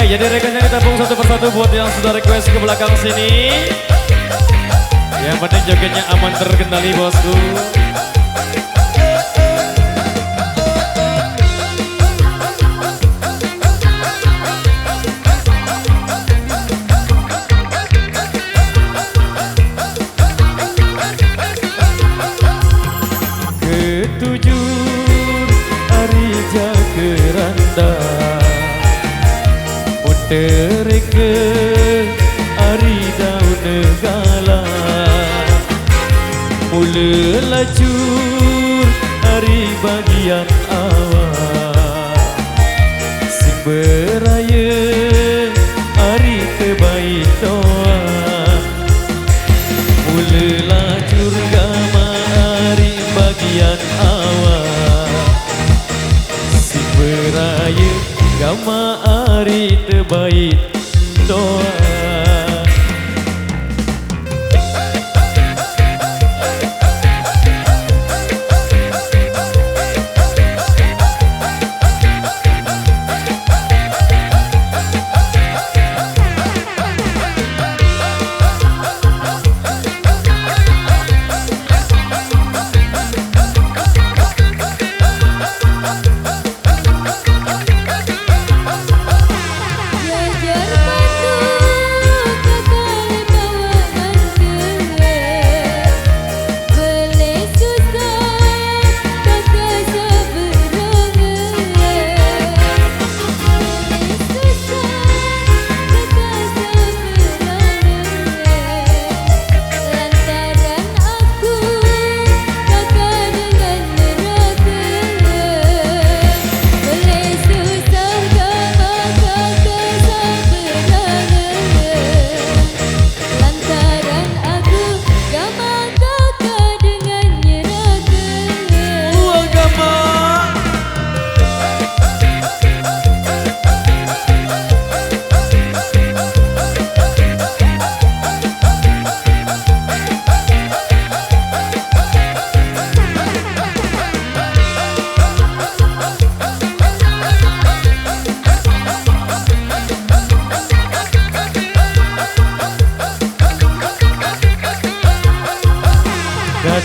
jadi requestnya kita pung satu persatu buat yang sudah request ke belakang sini. Yang penting jogetnya aman terkendali bosku. Ketujuh hari jageranda mutereke hari daun negala mula lajur hari bagian awal sing beraya hari terbaik doa mula lajur gama hari bagian awal sing beraya gama hari terbaik doa.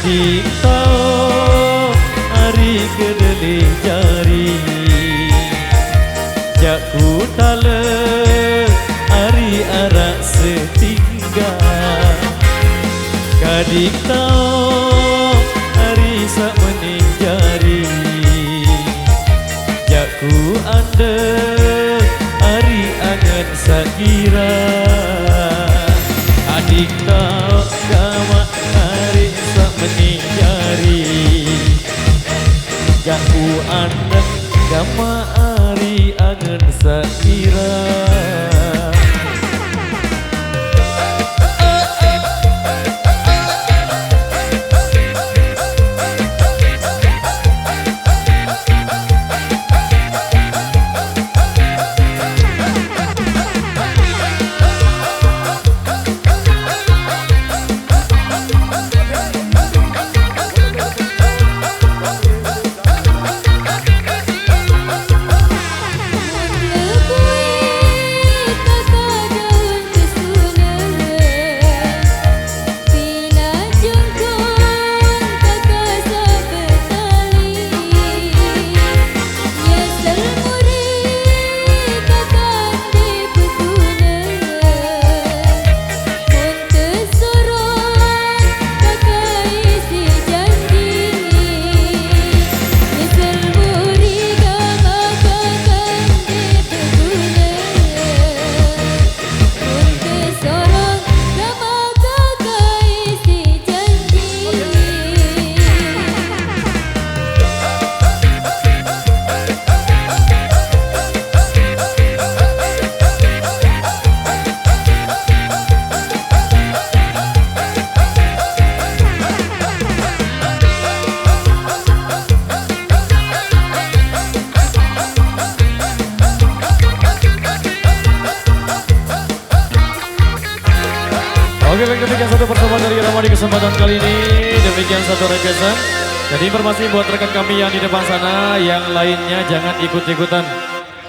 Adik tahu hari kedeli jari jakku tala hari arak setinggal adik tahu hari sak mening jari jakku anda hari angan sakira adik tahu kama hari mening jari jakku anak gama hari angen sakira. Oke, baik, demikian satu pertemuan dari Rama di kesempatan kali ini. Demikian satu requestan. Jadi informasi buat rekan kami yang di depan sana, yang lainnya jangan ikut-ikutan.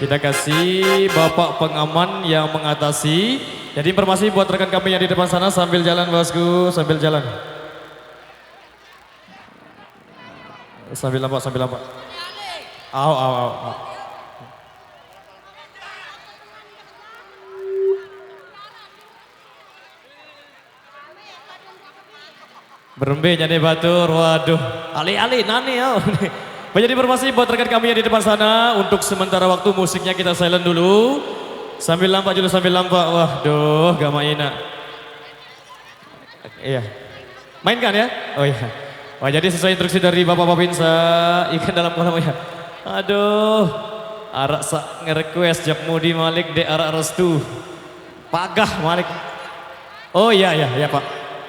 Kita kasih Bapak pengaman yang mengatasi. Jadi informasi buat rekan kami yang di depan sana sambil jalan bosku, sambil jalan. Sambil lampak, sambil lampak. Au, au, au, au. Berembe jadi batur, waduh. Ali-ali, nani ya. Menjadi informasi buat rekan kami yang di depan sana. Untuk sementara waktu musiknya kita silent dulu. Sambil lampak dulu, sambil lampak. Waduh, gak main. Iya. Mainkan ya? Oh iya. Wah, jadi sesuai instruksi dari Bapak Babinsa, ikan dalam kolam ya. Aduh, arak sak nge-request Jak Mudi Malik de arak restu. Pagah Malik. Oh iya, iya, iya Pak.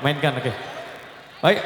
Mainkan, oke. Baik.